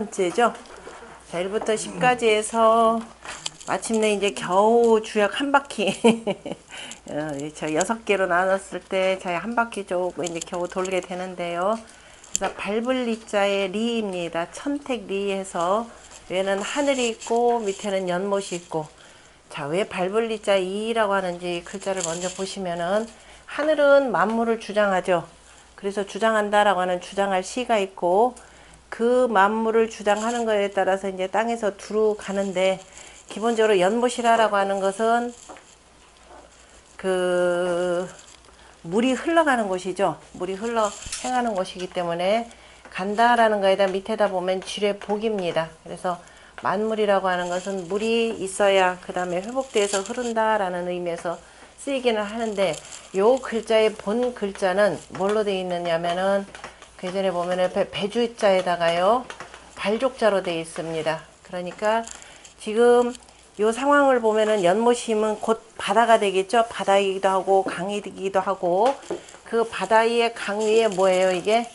번째죠. 자, 1부터 10까지 해서 마침내 이제 겨우 주역 한 바퀴 저 6개로 나눴을 때 저희 한 바퀴 조금 이제 겨우 돌게 되는데요. 그래서 밟을 리자의 리입니다. 천택 리에서 위에는 하늘이 있고 밑에는 연못이 있고, 자, 왜 밟을 리자 이라고 하는지 글자를 먼저 보시면은, 하늘은 만물을 주장하죠. 그래서 주장한다라고 하는 주장할 시가 있고, 그 만물을 주장하는 거에 따라서 이제 땅에서 두루 가는데, 기본적으로 연못이라고 하는 것은 그 물이 흘러가는 곳이죠. 물이 흘러 행하는 곳이기 때문에 간다라는 거에다 밑에다 보면 지뢰 복입니다. 그래서 만물이라고 하는 것은 물이 있어야 그 다음에 회복돼서 흐른다라는 의미에서 쓰이기는 하는데, 요 글자의 본 글자는 뭘로 되어 있느냐면은 그 예전에 보면은 배주자에다가요 발족자로 되어 있습니다. 그러니까 지금 요 상황을 보면은 연못이면 곧 바다가 되겠죠. 바다이기도 하고 강이기도 하고, 그 바다 위에 강 위에 뭐예요? 이게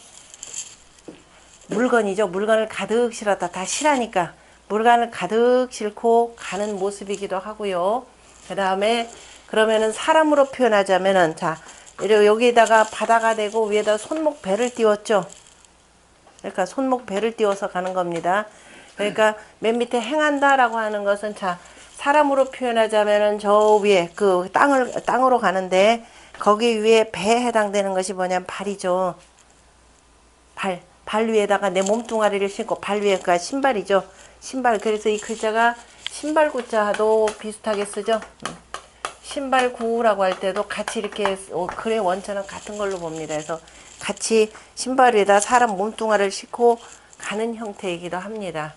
물건이죠. 물건을 가득 실었다. 다 실하니까 물건을 가득 싣고 가는 모습이기도 하고요. 그 다음에 그러면은 사람으로 표현하자면은, 자, 여기에다가 바다가 되고 위에다 손목 배를 띄웠죠. 그러니까 손목 배를 띄워서 가는 겁니다. 그러니까 맨 밑에 행한다라고 하는 것은, 자, 사람으로 표현하자면은 저 위에 그 땅으로 가는데, 거기 위에 배에 해당되는 것이 뭐냐면 발이죠. 발 위에다가 내 몸뚱아리를 신고, 발 위에가 신발이죠. 신발. 그래서 이 글자가 신발구자도 비슷하게 쓰죠. 신발구라고 할 때도 같이 이렇게 글의 원천은 같은 걸로 봅니다. 그래서 같이 신발 위에다 사람 몸뚱아리를 싣고 가는 형태이기도 합니다.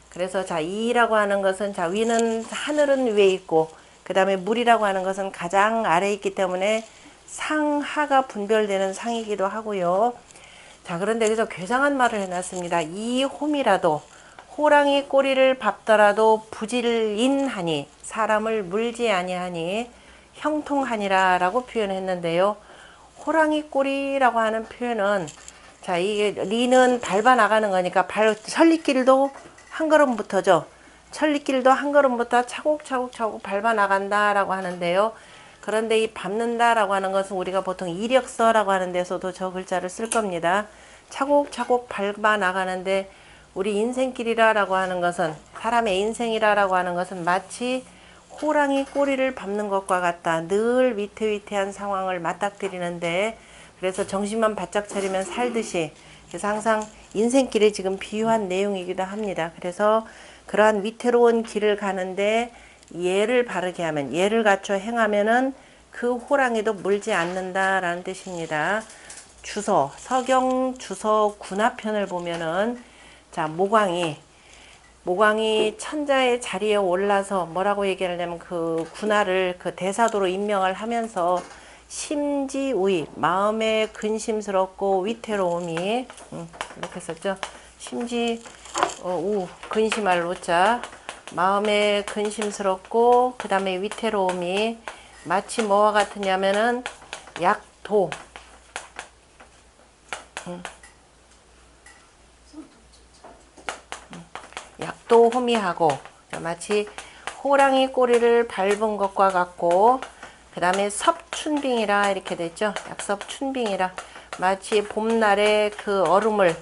그래서 자, 이라고 하는 것은, 자, 위는 하늘은 위에 있고 그 다음에 물이라고 하는 것은 가장 아래에 있기 때문에 상하가 분별되는 상이기도 하고요. 자, 그런데 여기서 괴상한 말을 해놨습니다. 이 홈이라도 호랑이 꼬리를 밟더라도 부질인하니 사람을 물지 아니하니 형통하니라 라고 표현했는데요. 호랑이 꼬리라고 하는 표현은, 자, 이게 리는 밟아 나가는 거니까 천리길도 한 걸음부터죠. 천리길도 한 걸음부터 차곡차곡 밟아 나간다라고 하는데요. 그런데 이 밟는다라고 하는 것은 우리가 보통 이력서라고 하는 데서도 저 글자를 쓸 겁니다. 차곡차곡 밟아 나가는데, 우리 인생길이라고 하는 것은, 사람의 인생이라고 하는 것은 마치 호랑이 꼬리를 밟는 것과 같다. 늘 위태위태한 상황을 맞닥뜨리는데, 그래서 정신만 바짝 차리면 살듯이, 그래서 항상 인생길에 지금 비유한 내용이기도 합니다. 그래서 그러한 위태로운 길을 가는데 예를 바르게 하면, 예를 갖춰 행하면은 그 호랑이도 물지 않는다라는 뜻입니다. 주서, 서경 주서 군화편을 보면은, 자, 모광이 천자의 자리에 올라서 뭐라고 얘기를 하냐면, 그 군화를 그 대사도로 임명을 하면서 심지우이, 마음에 근심스럽고 위태로움이, 이렇게 썼죠. 근심할 우자, 마음에 근심스럽고 그 다음에 위태로움이 마치 뭐와 같으냐면은 약도, 약도 호미하고, 마치 호랑이 꼬리를 밟은 것과 같고, 그 다음에 섭춘빙이라 이렇게 됐죠. 약섭춘빙이라, 마치 봄날에 그 얼음을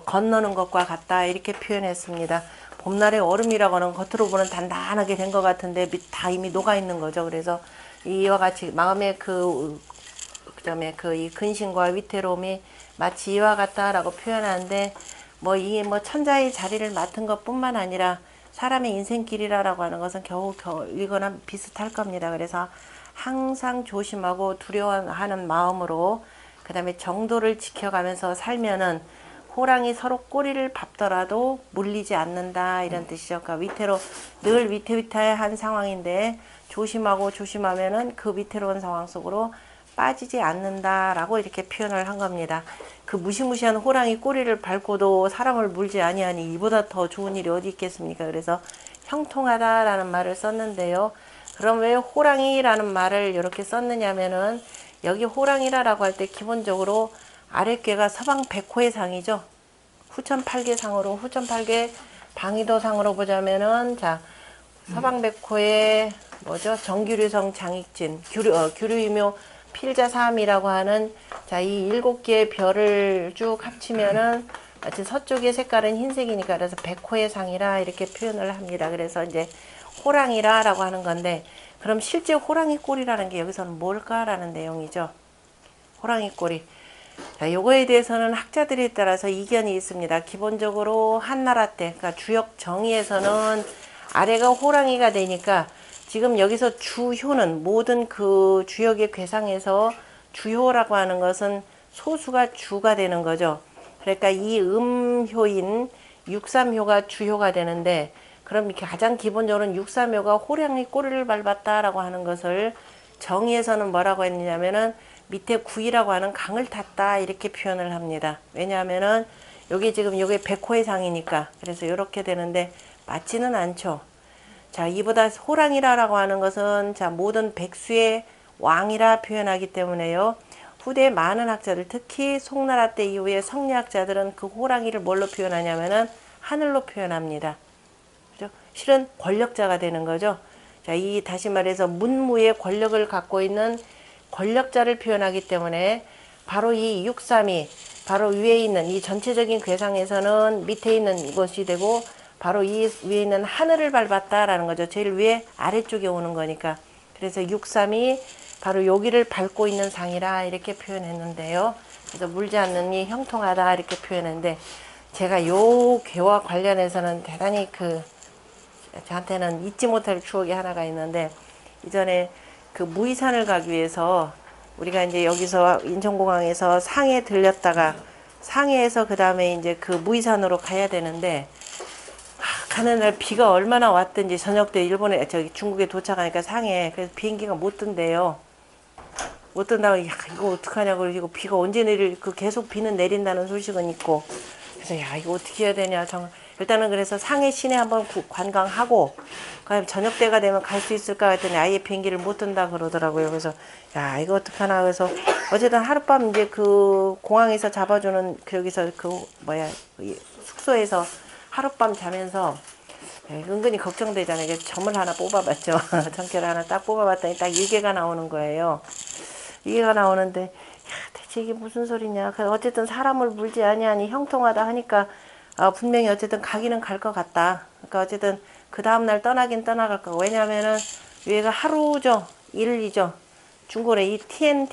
건너는 것과 같다 이렇게 표현했습니다. 봄날의 얼음이라고 하는 겉으로 보는 단단하게 된 것 같은데 다 이미 녹아 있는 거죠. 그래서 이와 같이 마음의 그다음에 이 근심과 위태로움이 마치 이와 같다라고 표현하는데, 뭐 이게 뭐 천자의 자리를 맡은 것뿐만 아니라 사람의 인생길이라고 하는 것은 겨우 이거나 비슷할 겁니다. 그래서 항상 조심하고 두려워하는 마음으로, 그 다음에 정도를 지켜가면서 살면은 호랑이 서로 꼬리를 밟더라도 물리지 않는다 이런 뜻이죠. 그러니까 늘 위태위태한 상황인데 조심하면은 그 위태로운 상황 속으로 빠지지 않는다라고 이렇게 표현을 한 겁니다. 그 무시무시한 호랑이 꼬리를 밟고도 사람을 물지 아니하니 이보다 더 좋은 일이 어디 있겠습니까? 그래서 형통하다라는 말을 썼는데요. 그럼 왜 호랑이라는 말을 이렇게 썼느냐면은, 여기 호랑이라고 할 때 기본적으로 아랫괴가 서방 백호의 상이죠. 후천팔계상으로, 후천팔계 방위도상으로 보자면은, 자, 서방백호의 뭐죠? 정규류성 장익진, 규류유묘 필자삼이라고 하는, 자, 이 7개의 별을 쭉 합치면은, 마치 서쪽의 색깔은 흰색이니까, 그래서 백호의 상이라 이렇게 표현을 합니다. 그래서 이제 호랑이라라고 하는 건데, 그럼 실제 호랑이 꼴이라는 게 여기서는 뭘까라는 내용이죠. 호랑이 꼴이. 자, 요거에 대해서는 학자들에 따라서 이견이 있습니다. 기본적으로 한나라 때, 그러니까 주역 정의에서는 아래가 호랑이가 되니까 지금 여기서 주효는 모든 그 주역의 괴상에서 주효라고 하는 것은 소수가 주가 되는 거죠. 그러니까 이 음효인 육삼효가 주효가 되는데, 그럼 이렇게 가장 기본적으로는 육삼효가 호랑이 꼬리를 밟았다라고 하는 것을 정의에서는 뭐라고 했느냐면은 밑에 구이라고 하는 강을 탔다 이렇게 표현을 합니다. 왜냐하면은 여기 지금 요게 백호의 상이니까, 그래서 이렇게 되는데 맞지는 않죠. 자, 이보다 호랑이라고 하는 것은 자, 모든 백수의 왕이라 표현하기 때문에요. 후대 많은 학자들, 특히 송나라 때 이후에 성리학자들은 그 호랑이를 뭘로 표현하냐면은 하늘로 표현합니다. 그죠? 실은 권력자가 되는 거죠. 자, 이 다시 말해서 문무의 권력을 갖고 있는 권력자를 표현하기 때문에 바로 이 육삼이 바로 위에 있는 이 전체적인 괴상에서는 밑에 있는 것이 되고, 바로 이 위에 있는 하늘을 밟았다라는 거죠. 제일 위에 아래쪽에 오는 거니까. 그래서 육삼이 바로 여기를 밟고 있는 상이라 이렇게 표현했는데요. 그래서 물지 않는 이 형통하다 이렇게 표현했는데, 제가 요 괴와 관련해서는 대단히 저한테는 잊지 못할 추억이 하나가 있는데, 이전에 그 무이산을 가기 위해서 우리가 이제 여기서 인천공항에서 상해 들렸다가 상해에서 그 다음에 이제 그 무이산으로 가야 되는데, 가는 날 비가 얼마나 왔든지 저녁 때 일본에 중국에 도착하니까 상해, 그래서 비행기가 못 뜬대요. 못 뜬다고, 야 이거 어떡하냐고. 이거 비가 언제 내릴, 계속 비는 내린다는 소식은 있고, 그래서 야 이거 어떻게 해야 되냐. 일단은 그래서 상해 시내 한번 관광하고, 그다음에 저녁 때가 되면 갈 수 있을까 했더니 아예 비행기를 못 뜬다 그러더라고요. 그래서 야 이거 어떡하나. 그래서 어쨌든 하룻밤 이제 그 공항에서 잡아주는 여기서 숙소에서 하룻밤 자면서 은근히 걱정되잖아요. 그래서 점을 하나 뽑아봤죠. 점괘를 하나 딱 뽑아봤더니 딱 일개가 나오는 거예요. 일개가 나오는데, 야 대체 이게 무슨 소리냐. 어쨌든 사람을 물지 아니하니 형통하다 하니까 분명히 어쨌든 가기는 갈 것 같다. 그러니까 어쨌든 그 다음날 떠나긴 떠나갈 거고, 왜냐면은 위에가 하루죠. 일이죠. 중국에 이 티엔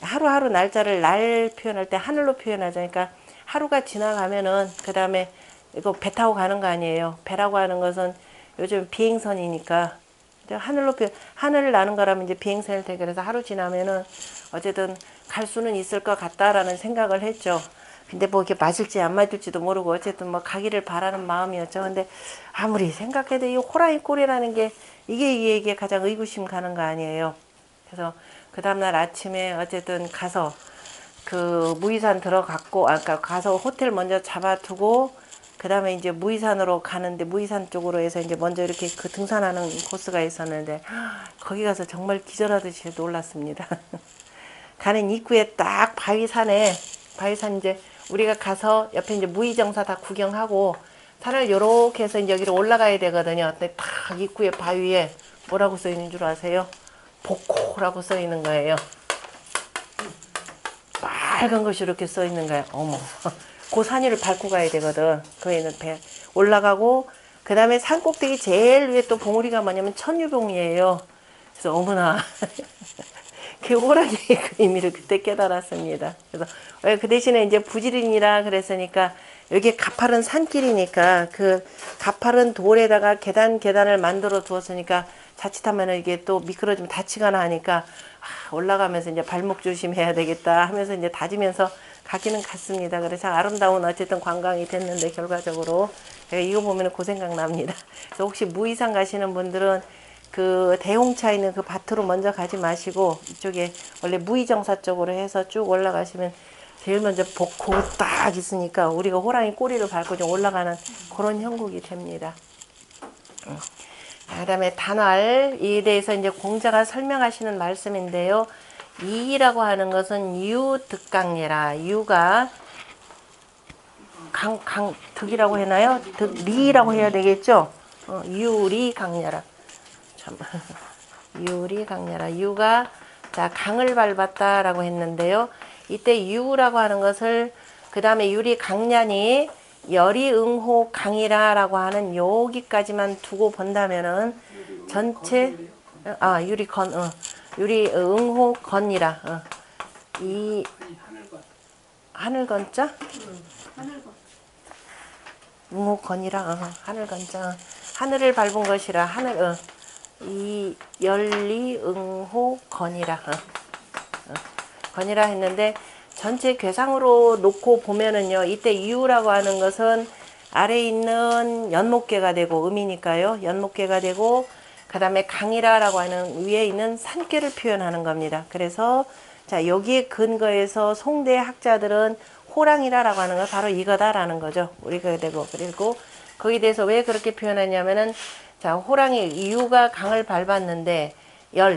하루하루 날짜를 날 표현할 때 하늘로 표현하죠. 그러니까 하루가 지나가면은 그 다음에 이거 배 타고 가는 거 아니에요. 배라고 하는 것은 요즘 비행선이니까 하늘을 나는 거라면 이제 비행선일 테니까, 그래서 하루 지나면은 어쨌든 갈 수는 있을 것 같다라는 생각을 했죠. 근데 뭐 이게 맞을지 안 맞을지도 모르고 어쨌든 뭐 가기를 바라는 마음이었죠. 근데 아무리 생각해도 이 호랑이 꼴이라는 게 이게 가장 의구심 가는 거 아니에요. 그래서 그 다음날 아침에 어쨌든 가서 그 무이산 들어갔고, 그러니까 가서 호텔 먼저 잡아두고, 그 다음에 이제 무이산으로 가는데, 무이산 쪽으로 해서 이제 먼저 이렇게 그 등산하는 코스가 있었는데, 거기 가서 정말 기절하듯이 놀랐습니다. 가는 입구에 딱 바위산 이제 우리가 가서 옆에 이제 무의정사 다 구경하고 산을 요렇게 해서 이제 여기로 올라가야 되거든요. 근데 딱 입구에 바위에 뭐라고 써 있는 줄 아세요? 복호라고 써 있는 거예요. 빨간 것이 이렇게 써 있는 거야. 어머. 그 산 위를 밟고 가야 되거든. 거기는 배 올라가고, 그 다음에 산 꼭대기 제일 위에 또 봉우리가 뭐냐면 천유봉이에요. 그래서 어머나. 그 호랑이의 그 의미를 그때 깨달았습니다. 그래서 그 대신에 이제 부지런이라 그랬으니까, 여기 가파른 산길이니까 그 가파른 돌에다가 계단을 만들어 두었으니까 자칫하면 이게 또 미끄러지면 다치거나 하니까 올라가면서 이제 발목 조심해야 되겠다 하면서 이제 다지면서 가기는 갔습니다. 그래서 아름다운 어쨌든 관광이 됐는데, 결과적으로 이거 보면 그 생각 납니다. 그래서 혹시 무이산 가시는 분들은 그 대홍차 있는 그 밭으로 먼저 가지 마시고, 이쪽에 원래 무의정사 쪽으로 해서 쭉 올라가시면 제일 먼저 복고 딱 있으니까 우리가 호랑이 꼬리를 밟고 좀 올라가는 그런 형국이 됩니다. 그 다음에 단활에 대해서 이제 공자가 설명하시는 말씀인데요. 이라고 하는 것은 유득강예라. 유가 득이라고 해나요? 리라고 해야 되겠죠? 유리 강렬하. 참. 유리 강렬하. 유가 자 강을 밟았다라고 했는데요. 이때 유라고 하는 것을 그 다음에 유리 강렬이 열이 응호 강이라라고 하는 여기까지만 두고 본다면은 전체 유리 유리 응호 건이라 이 하늘건자 응호 건이라 하늘건자 하늘을 밟은 것이라 하늘 이 열리 응호 건이라 건이라 했는데 전체 괴상으로 놓고 보면은요 이때 이유라고 하는 것은 아래에 있는 연목계가 되고 음이니까요 연목계가 되고 그 다음에 강이라라고 하는 위에 있는 산계를 표현하는 겁니다. 그래서 자 여기에 근거해서 송대 학자들은 호랑이라라고 하는 건 바로 이거다라는 거죠. 우리가 되고 그리고 거기에 대해서 왜 그렇게 표현하냐면은 자 호랑이 이유가 강을 밟았는데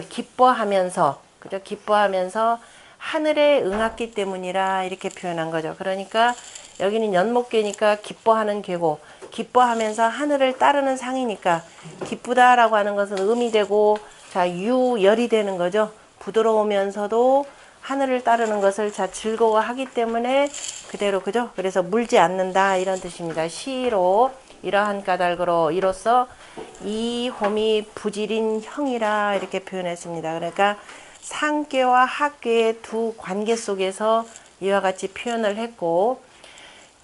기뻐하면서 그죠 기뻐하면서 하늘에 응했기 때문이라 이렇게 표현한 거죠. 그러니까 여기는 연목계니까 기뻐하는 계고 기뻐하면서 하늘을 따르는 상이니까 기쁘다라고 하는 것은 음이 되고 자 열이 되는 거죠. 부드러우면서도 하늘을 따르는 것을 자 즐거워하기 때문에 그대로 그죠. 그래서 물지 않는다 이런 뜻입니다. 시로 이러한 까닭으로 이로써 이 홈이 부질인 형이라 이렇게 표현했습니다. 그러니까 상계와 하계의 두 관계 속에서 이와 같이 표현을 했고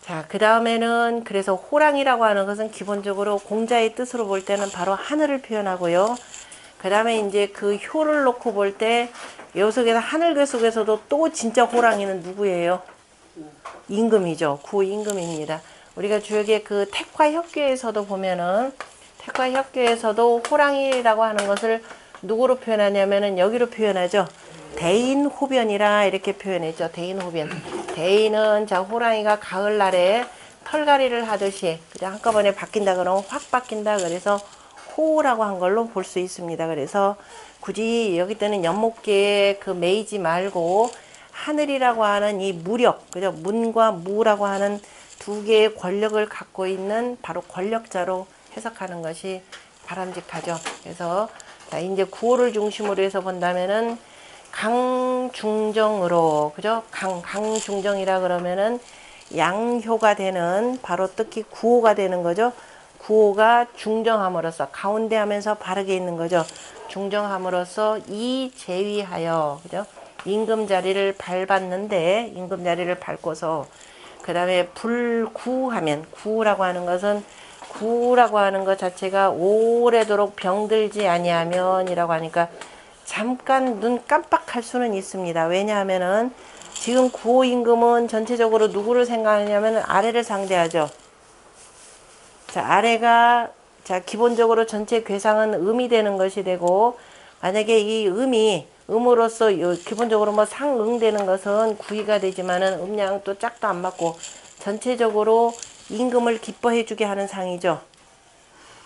자, 그 다음에는 그래서 호랑이라고 하는 것은 기본적으로 공자의 뜻으로 볼 때는 바로 하늘을 표현하고요. 그 다음에 이제 그 효를 놓고 볼 때 요 속에서 하늘계 속에서도 또 진짜 호랑이는 누구예요? 임금이죠. 구임금입니다. 우리가 주역의 그 택화협교에서도 보면은 택화협교에서도 호랑이라고 하는 것을 누구로 표현하냐면은 여기로 표현하죠. 대인호변이라 이렇게 표현했죠. 대인호변. 대인은 자 호랑이가 가을날에 털갈이를 하듯이 그냥 한꺼번에 바뀐다 그러면 확 바뀐다 그래서 호라고 한 걸로 볼 수 있습니다. 그래서 굳이 여기 때는 연목계에 그 매이지 말고 하늘이라고 하는 이 무력 그죠 문과 무라고 하는 두 개의 권력을 갖고 있는 바로 권력자로 해석하는 것이 바람직하죠. 그래서 자 이제 구호를 중심으로 해서 본다면은 강중정으로 그죠 강중정이라 그러면은 양효가 되는 바로 특히 구호가 되는 거죠. 구호가 중정함으로써 가운데 하면서 바르게 있는 거죠. 중정함으로써 이 제위하여 그죠 임금 자리를 밟았는데 임금 자리를 밟고서 그 다음에 불구하면 구라고 하는 것은 구라고 하는 것 자체가 오래도록 병들지 아니하면 이라고 하니까 잠깐 눈 깜빡할 수는 있습니다. 왜냐하면은 지금 구호 임금은 전체적으로 누구를 생각하냐면 아래를 상대하죠. 자 아래가 자 기본적으로 전체 괴상은 음이 되는 것이 되고 만약에 이 음으로써 기본적으로 뭐 상응되는 것은 구이가 되지만은 음양 또 짝도 안 맞고 전체적으로 임금을 기뻐해 주게 하는 상이죠.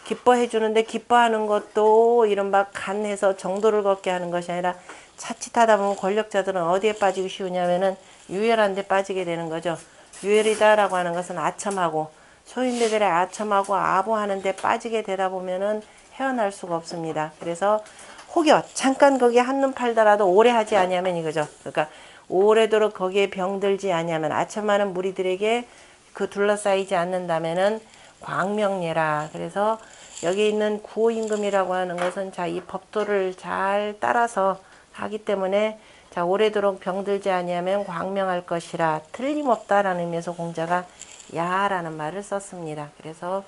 기뻐해 주는데 기뻐하는 것도 이른바 간해서 정도를 걷게 하는 것이 아니라 자칫하다 보면 권력자들은 어디에 빠지기 쉬우냐면은 유혈한 데 빠지게 되는 거죠. 유혈이다라고 하는 것은 아첨하고 소인배들의 아첨하고 아부하는 데 빠지게 되다 보면은 헤어날 수가 없습니다. 그래서 혹여 잠깐 거기에 한눈 팔더라도 오래 하지 아니하면 이거죠. 그러니까 오래도록 거기에 병들지 아니하면 아첨하는 무리들에게 그 둘러싸이지 않는다면은 광명예라. 그래서 여기 있는 구호임금이라고 하는 것은 자 이 법도를 잘 따라서 하기 때문에 자 오래도록 병들지 아니하면 광명할 것이라 틀림없다라는 의미에서 공자가 야라는 말을 썼습니다. 그래서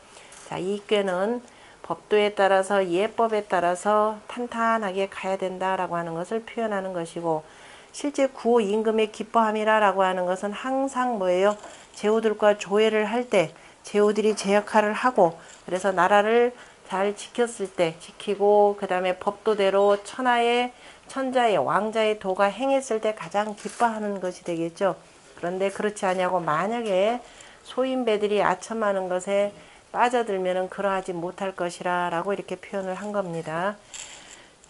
자 이 꾀는 법도에 따라서 예법에 따라서 탄탄하게 가야 된다라고 하는 것을 표현하는 것이고 실제 구호 임금의 기뻐함이라고 하는 것은 항상 뭐예요? 제후들과 조회를 할 때 제후들이 제 역할을 하고 그래서 나라를 잘 지켰을 때 지키고 그 다음에 법도대로 천자의 왕자의 도가 행했을 때 가장 기뻐하는 것이 되겠죠. 그런데 그렇지 아니하고 만약에 소인배들이 아첨하는 것에 빠져들면은 그러하지 못할 것이라 라고 이렇게 표현을 한 겁니다.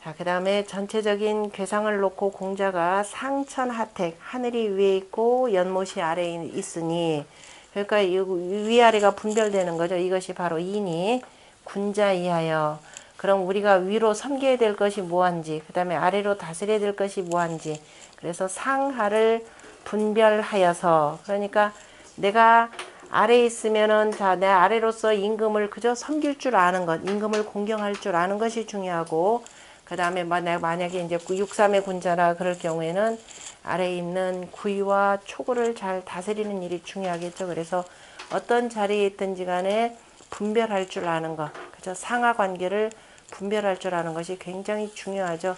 자, 그 다음에 전체적인 괴상을 놓고 공자가 상천하택 하늘이 위에 있고 연못이 아래에 있으니 그러니까 이 위아래가 분별되는 거죠. 이것이 바로 이니 군자이하여. 그럼 우리가 위로 섬겨야 될 것이 뭐한지, 그 다음에 아래로 다스려야 될 것이 뭐한지, 그래서 상하를 분별하여서, 그러니까 내가 아래에 있으면은 자, 내 아래로서 임금을 그저 섬길 줄 아는 것, 임금을 공경할 줄 아는 것이 중요하고, 그 다음에 만약에 이제 6.3의 군자라 그럴 경우에는 아래에 있는 구위와 초구를 잘 다스리는 일이 중요하겠죠. 그래서 어떤 자리에 있든지 간에 분별할 줄 아는 것, 그저 상하 관계를 분별할 줄 아는 것이 굉장히 중요하죠.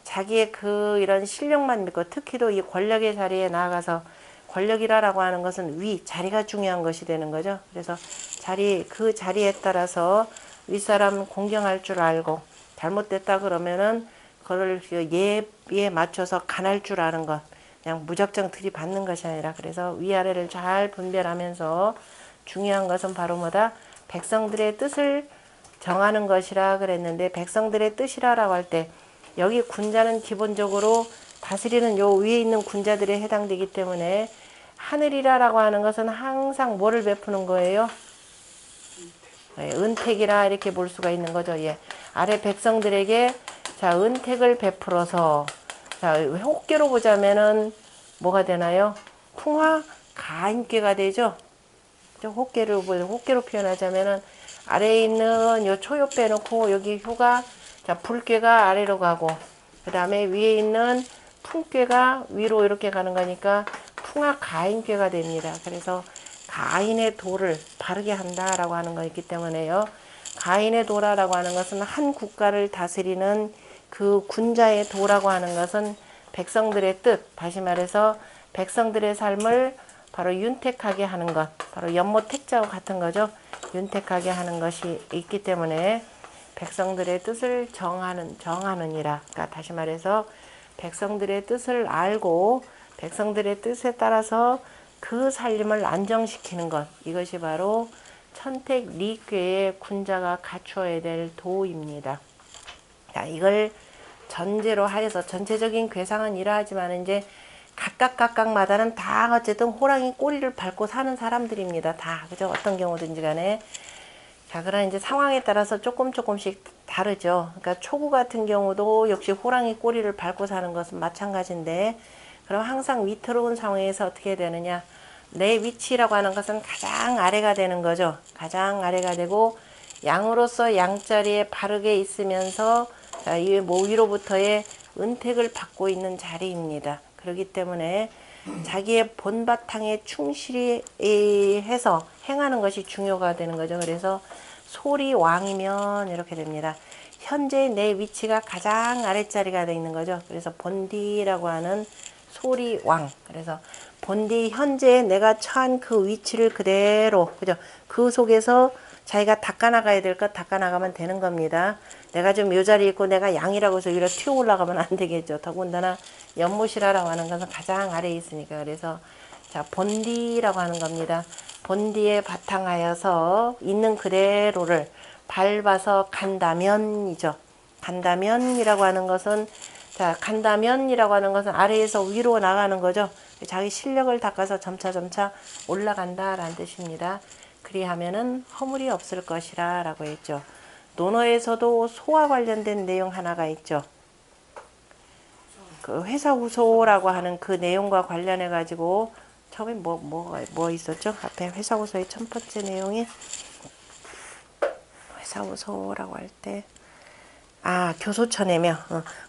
자기의 그 이런 실력만 믿고, 특히도 이 권력의 자리에 나아가서, 권력이라고 하는 것은 위, 자리가 중요한 것이 되는 거죠. 그래서 그 자리에 따라서 윗사람 공경할 줄 알고, 잘못됐다 그러면은 그걸 예에 맞춰서 간할 줄 아는 것, 그냥 무작정 들이받는 것이 아니라, 그래서 위아래를 잘 분별하면서 중요한 것은 바로 뭐다? 백성들의 뜻을 정하는 것이라 그랬는데, 백성들의 뜻이라고 할 때 여기 군자는 기본적으로 다스리는 요 위에 있는 군자들에 해당되기 때문에, 하늘이라고 하는 것은 항상 뭐를 베푸는 거예요? 은택이라 이렇게 볼 수가 있는 거죠. 예. 아래 백성들에게 자, 은택을 베풀어서, 자, 혹계로 보자면은 뭐가 되나요? 풍화 가인께가 되죠. 혹계로 표현하자면은 아래에 있는 요 초요 빼놓고 여기 효가, 자, 불괴가 아래로 가고, 그 다음에 위에 있는 풍괴가 위로 이렇게 가는 거니까 풍화 가인괴가 됩니다. 그래서 가인의 도를 바르게 한다라고 하는 거있기 때문에요. 가인의 도라라고 하는 것은 한 국가를 다스리는 그 군자의 도라고 하는 것은 백성들의 뜻, 다시 말해서 백성들의 삶을 바로 윤택하게 하는 것, 바로 연모택자와 같은 거죠. 윤택하게 하는 것이 있기 때문에 백성들의 뜻을 정하느니라. 그러니까 다시 말해서 백성들의 뜻을 알고 백성들의 뜻에 따라서 그 살림을 안정시키는 것, 이것이 바로 천택리괴의 군자가 갖추어야 될 도입니다. 자, 이걸 전제로 하여서 전체적인 궤상은 이러하지만 이제 각각마다는 다 어쨌든 호랑이 꼬리를 밟고 사는 사람들입니다. 다, 그죠? 어떤 경우든지 간에. 자, 그러나 이제 상황에 따라서 조금씩 다르죠. 그러니까 초구 같은 경우도 역시 호랑이 꼬리를 밟고 사는 것은 마찬가지인데, 그럼 항상 위태로운 상황에서 어떻게 되느냐? 내 위치라고 하는 것은 가장 아래가 되는 거죠. 가장 아래가 되고, 양으로서 양자리에 바르게 있으면서, 자, 이 위로부터의 은택을 받고 있는 자리입니다. 그렇기 때문에 자기의 본바탕에 충실히 해서 행하는 것이 중요가 되는 거죠. 그래서 소리 왕이면 이렇게 됩니다. 현재 내 위치가 가장 아랫자리가 되어 있는 거죠. 그래서 본디라고 하는 소리 왕. 그래서 본디 현재 내가 처한 그 위치를 그대로, 그죠? 그 속에서 자기가 닦아나가야 될 것 닦아나가면 되는 겁니다. 내가 좀 요 자리에 있고 내가 양이라고 해서 위로 튀어 올라가면 안 되겠죠. 더군다나 연못이라고 하는 것은 가장 아래에 있으니까. 그래서 자, 본디라고 하는 겁니다. 본디에 바탕하여서 있는 그대로를 밟아서 간다면이죠. 간다면이라고 하는 것은, 자, 간다면이라고 하는 것은 아래에서 위로 나가는 거죠. 자기 실력을 닦아서 점차 올라간다라는 뜻입니다. 그리하면은 허물이 없을 것이라 라고 했죠. 논어에서도 소와 관련된 내용 하나가 있죠. 그 회사후소라고 하는 그 내용과 관련해 가지고 처음에 뭐 있었죠? 앞에 회사후소의 첫 번째 내용이 회사후소라고 할 때, 교소처내며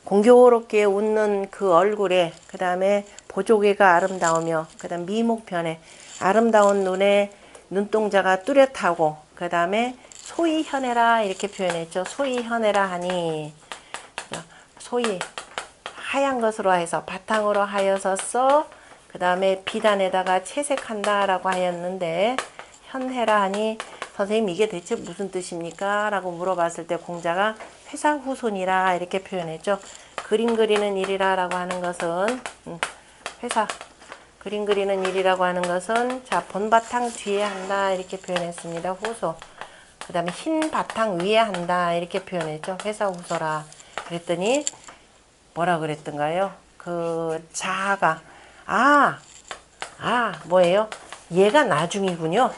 공교롭게 웃는 그 얼굴에, 그 다음에 보조개가 아름다우며, 그 다음 미목편에 아름다운 눈에 눈동자가 뚜렷하고, 그 다음에 소위 현해라 이렇게 표현했죠. 소위 현해라 하니, 소위 하얀 것으로 해서 바탕으로 하여서 그 다음에 비단에다가 채색한다 라고 하였는데, 현해라 하니 선생님 이게 대체 무슨 뜻입니까? 라고 물어봤을 때 공자가 회사후손이라 이렇게 표현했죠. 그림 그리는 일이라 라고 하는 것은 그림 그리는 일이라고 하는 것은, 자, 본바탕 뒤에 한다 이렇게 표현했습니다. 후소. 그 다음에 흰 바탕 위에 한다 이렇게 표현했죠. 회사후소라. 그랬더니 뭐라 그랬던가요? 그 자아가 뭐예요? 얘가 나중이군요.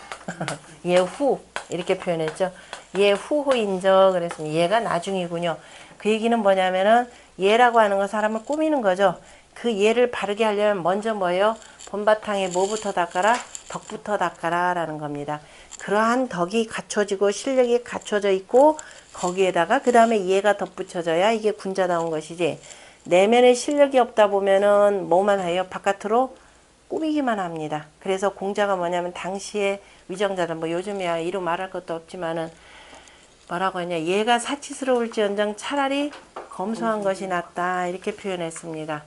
예후 이렇게 표현했죠. 예후호인저 그랬습니다. 얘가 나중이군요. 그 얘기는 뭐냐면은 얘라고 하는 건 사람을 꾸미는 거죠. 그 얘를 바르게 하려면 먼저 뭐예요? 본바탕에 뭐부터 닦아라? 덕부터 닦아라 라는 겁니다. 그러한 덕이 갖춰지고 실력이 갖춰져 있고 거기에다가 그 다음에 얘가 덧붙여져야 이게 군자다운 것이지. 내면에 실력이 없다 보면은 뭐만 해요? 바깥으로 꾸미기만 합니다. 그래서 공자가 뭐냐면 당시에 위정자들 뭐 요즘이야 이루 말할 것도 없지만은 뭐라고 하냐 얘가 사치스러울지언정 차라리 검소한 것이 낫다 이렇게 표현했습니다.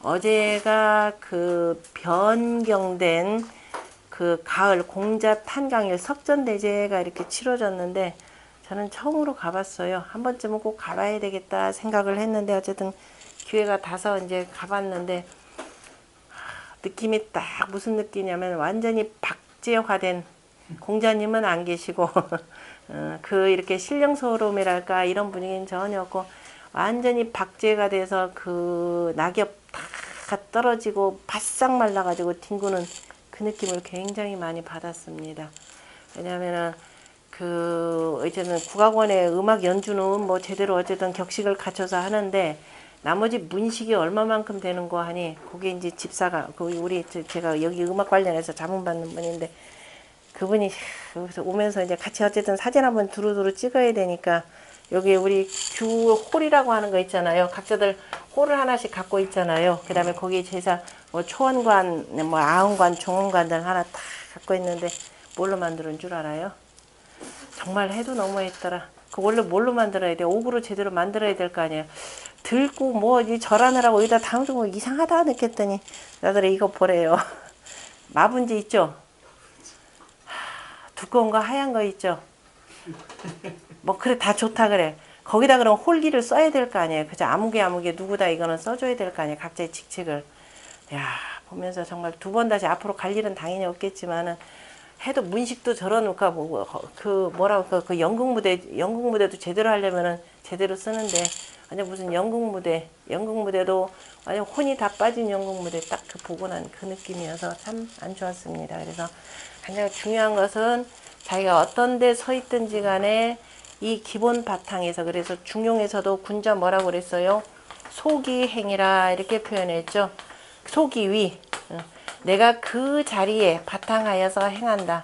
어제가 그 변경된 그 가을 공자 탄강일 석전대제가 이렇게 치러졌는데 저는 처음으로 가봤어요. 한 번쯤은 꼭 가봐야 되겠다 생각을 했는데 어쨌든 기회가 닿아서 이제 가봤는데 느낌이 딱 무슨 느낌이냐면 완전히 박제화된 공자님은 안 계시고 그 이렇게 신령소름이랄까 이런 분위기는 전혀 없고 완전히 박제가 돼서 그 낙엽 다 떨어지고 바싹 말라가지고 뒹구는 그 느낌을 굉장히 많이 받았습니다. 왜냐하면은 그 어쨌든 국악원의 음악 연주는 뭐 제대로 어쨌든 격식을 갖춰서 하는데 나머지 문식이 얼마만큼 되는 거 하니 그게 이제 집사가 그 우리 제가 여기 음악 관련해서 자문받는 분인데 그분이 여기서 오면서 이제 같이 어쨌든 사진 한번 두루두루 찍어야 되니까 여기 우리 규 홀이라고 하는 거 있잖아요. 각자들 홀을 하나씩 갖고 있잖아요. 그 다음에 거기 제사 뭐 초원관, 뭐 아흥관, 종원관들 하나 다 갖고 있는데 뭘로 만드는 줄 알아요? 정말 해도 너무했더라. 그 원래 뭘로 만들어야 돼? 옥으로 제대로 만들어야 될 거 아니에요. 들고 뭐 이 절하느라고 여기다 담고 뭐 이상하다 느꼈더니 나들이 이거 보래요. 마분지 있죠? 두꺼운 거 하얀 거 있죠? 뭐 그래 다 좋다 그래. 거기다 그럼 홀기를 써야 될 거 아니에요. 그죠? 아무개 누구다 이거는 써줘야 될 거 아니에요. 각자의 직책을. 야 보면서 정말 두 번 다시 앞으로 갈 일은 당연히 없겠지만은 해도 문식도 저러놓고 그 뭐라고 그 연극 무대도 제대로 하려면은 제대로 쓰는데 아니 무슨 연극 무대도 완전 혼이 다 빠진 연극 무대 딱 그 보고 난 그 느낌이어서 참 안 좋았습니다. 그래서 가장 중요한 것은 자기가 어떤 데 서 있든지 간에 이 기본 바탕에서 그래서 중용에서도 군자 뭐라고 그랬어요? 소기행이라 이렇게 표현했죠. 소기위. 내가 그 자리에 바탕하여서 행한다.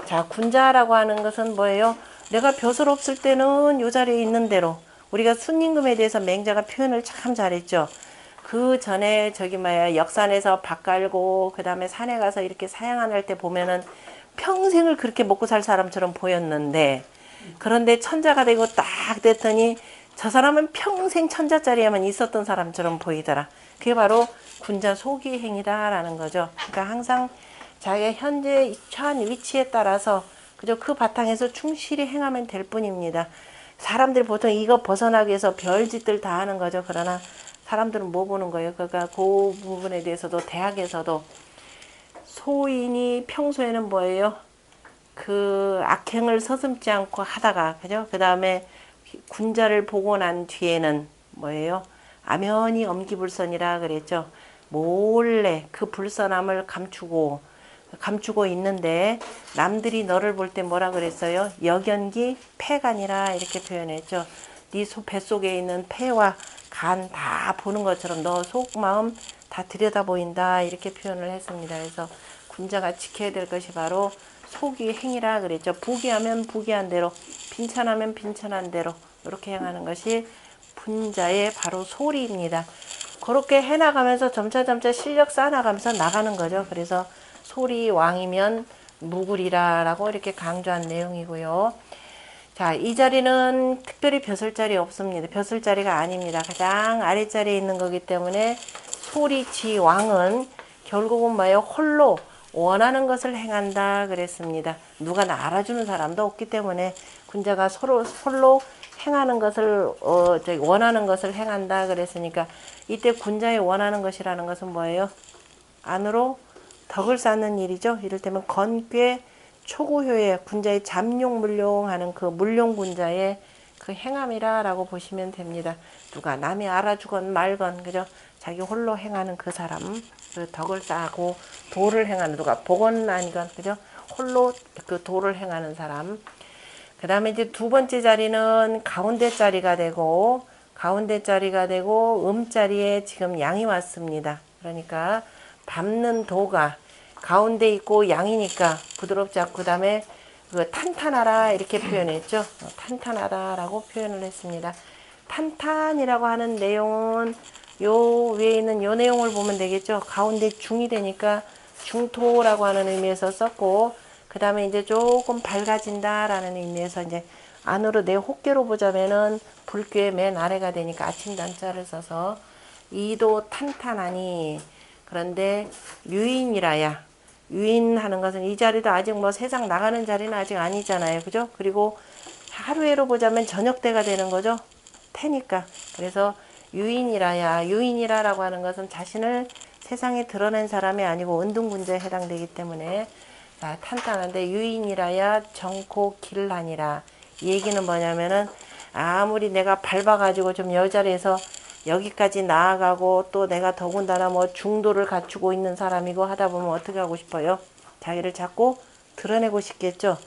자, 군자라고 하는 것은 뭐예요? 내가 벼슬 없을 때는 이 자리에 있는 대로 우리가 순임금에 대해서 맹자가 표현을 참 잘했죠. 그 전에 저기 뭐야 역산에서 밭 갈고 그 다음에 산에 가서 이렇게 사양을 할 때 보면은 평생을 그렇게 먹고 살 사람처럼 보였는데 그런데 천자가 되고 딱 됐더니 저 사람은 평생 천자 자리에만 있었던 사람처럼 보이더라. 그게 바로 군자 소기행이다라는 거죠. 그러니까 항상 자기가 현재 처한 위치에 따라서 그저 그 바탕에서 충실히 행하면 될 뿐입니다. 사람들이 보통 이거 벗어나기 위해서 별짓들 다 하는 거죠. 그러나 사람들은 뭐 보는 거예요? 그러니까 그 부분에 대해서도 대학에서도 소인이 평소에는 뭐예요? 그 악행을 서슴지 않고 하다가 그죠? 그 다음에 군자를 보고 난 뒤에는 뭐예요? 아면이 엄기불선이라 그랬죠. 몰래 그 불선함을 감추고 있는데 남들이 너를 볼 때 뭐라 그랬어요? 역연기 폐간이라 이렇게 표현했죠. 네 뱃속에 있는 폐와 간 다 보는 것처럼 너 속마음 다 들여다 보인다 이렇게 표현을 했습니다. 그래서 군자가 지켜야 될 것이 바로 속이 행이라 그랬죠. 부귀하면 부귀한 대로, 빈천하면 빈천한 대로 이렇게 행하는 것이 분자의 바로 소리입니다. 그렇게 해나가면서 점차 실력 쌓아나가면서 나가는 거죠. 그래서 소리 왕이면 무구리라라고 이렇게 강조한 내용이고요. 자, 이 자리는 특별히 벼슬자리 없습니다. 벼슬자리가 아닙니다. 가장 아랫자리에 있는 거기 때문에 소리지 왕은 결국은 뭐예요? 홀로 원하는 것을 행한다 그랬습니다. 누가 나 알아주는 사람도 없기 때문에 군자가 홀로 행하는 것을 원하는 것을 행한다 그랬으니까 이때 군자의 원하는 것이라는 것은 뭐예요? 안으로 덕을 쌓는 일이죠. 이를테면 건괴 초구효의 군자의 잠룡물룡하는 그 물룡군자의 그 행함이라고 보시면 됩니다. 누가 남이 알아주건 말건 그죠? 자기 홀로 행하는 그 사람. 그 덕을 쌓고 도를 행하는, 누가 복은 아니건 그죠? 홀로 그 도를 행하는 사람. 그 다음에 이제 두 번째 자리는 가운데 자리가 되고, 가운데 자리가 되고 음자리에 지금 양이 왔습니다. 그러니까 밟는 도가 가운데 있고 양이니까 부드럽지 않고, 그 다음에 그 탄탄하라 이렇게 표현했죠. 탄탄하다라고 표현을 했습니다. 탄탄이라고 하는 내용은 요 위에 있는 요 내용을 보면 되겠죠. 가운데 중이 되니까 중토라고 하는 의미에서 썼고, 그 다음에 이제 조금 밝아진다라는 의미에서 이제 안으로 내 혹계로 보자면은 불교의 맨 아래가 되니까 아침 단자를 써서 이도 탄탄하니. 그런데 유인이라야, 유인하는 것은 이 자리도 아직 뭐 세상 나가는 자리는 아직 아니잖아요. 그죠? 그리고 하루에로 보자면 저녁 때가 되는 거죠. 태니까. 그래서 유인이라야, 유인이라라고 하는 것은 자신을 세상에 드러낸 사람이 아니고 은둔군자에 해당되기 때문에, 자, 탄탄한데 유인이라야 정코 길하니라. 이 얘기는 뭐냐면은 아무리 내가 밟아가지고 좀 여자리에서 여기까지 나아가고 또 내가 더군다나 뭐 중도를 갖추고 있는 사람이고 하다 보면 어떻게 하고 싶어요? 자기를 자꾸 드러내고 싶겠죠.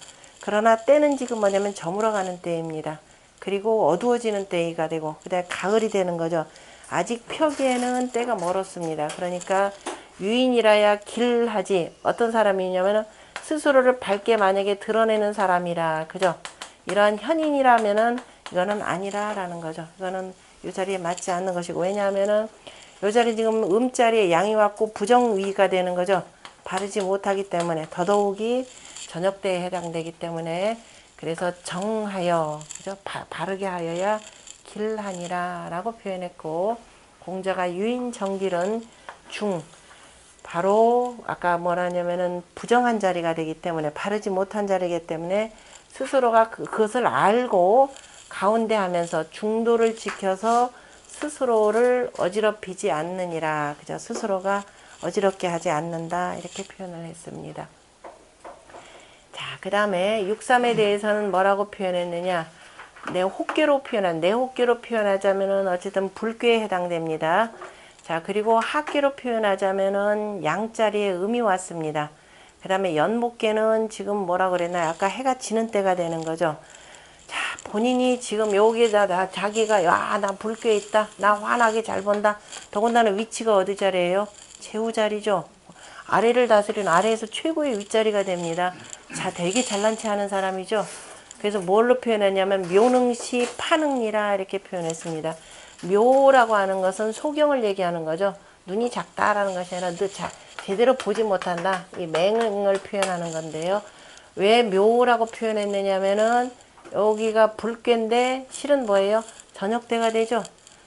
그러나 때는 지금 뭐냐면 저물어가는 때입니다. 그리고 어두워지는 때가 되고 그다음에 가을이 되는 거죠. 아직 펴기에는 때가 멀었습니다. 그러니까 유인이라야 길하지. 어떤 사람이냐면은 스스로를 밝게 만약에 드러내는 사람이라, 그죠? 이러한 현인이라면은 이거는 아니라라는 거죠. 이거는 이 자리에 맞지 않는 것이고, 왜냐하면은 이 자리 지금 음자리에 양이 왔고 부정위가 되는 거죠. 바르지 못하기 때문에 더더욱이 저녁 때에 해당되기 때문에, 그래서 정하여, 그죠? 바르게 하여야 길하니라라고 표현했고, 공자가 유인 정길은 중, 바로 아까 뭐라냐면은 부정한 자리가 되기 때문에, 바르지 못한 자리이기 때문에 스스로가 그것을 알고 가운데 하면서 중도를 지켜서 스스로를 어지럽히지 않느니라. 그죠? 스스로가 어지럽게 하지 않는다. 이렇게 표현을 했습니다. 자, 그 다음에 6.3에 대해서는 뭐라고 표현했느냐? 내혹계로 표현하자면은 어쨌든 불교에 해당됩니다. 자, 그리고 학계로 표현하자면은 양자리에 음이 왔습니다. 그 다음에 연목계는 지금 뭐라 그랬나요? 아까 해가 지는 때가 되는 거죠. 자, 본인이 지금 여기다 자기가 야, 나 불교에 있다. 나 환하게 잘 본다. 더군다나 위치가 어디 자리예요? 제후 자리죠. 아래를 다스리는, 아래에서 최고의 윗자리가 됩니다. 자, 되게 잘난 체 하는 사람이죠. 그래서 뭘로 표현했냐면 묘능시 파능이라 이렇게 표현했습니다. 묘라고 하는 것은 소경을 얘기하는 거죠. 눈이 작다라는 것이 아니라 제대로 보지 못한다. 이 맹을 표현하는 건데요. 왜 묘라고 표현했느냐면은 여기가 불교인데 실은 뭐예요? 저녁 때가 되죠.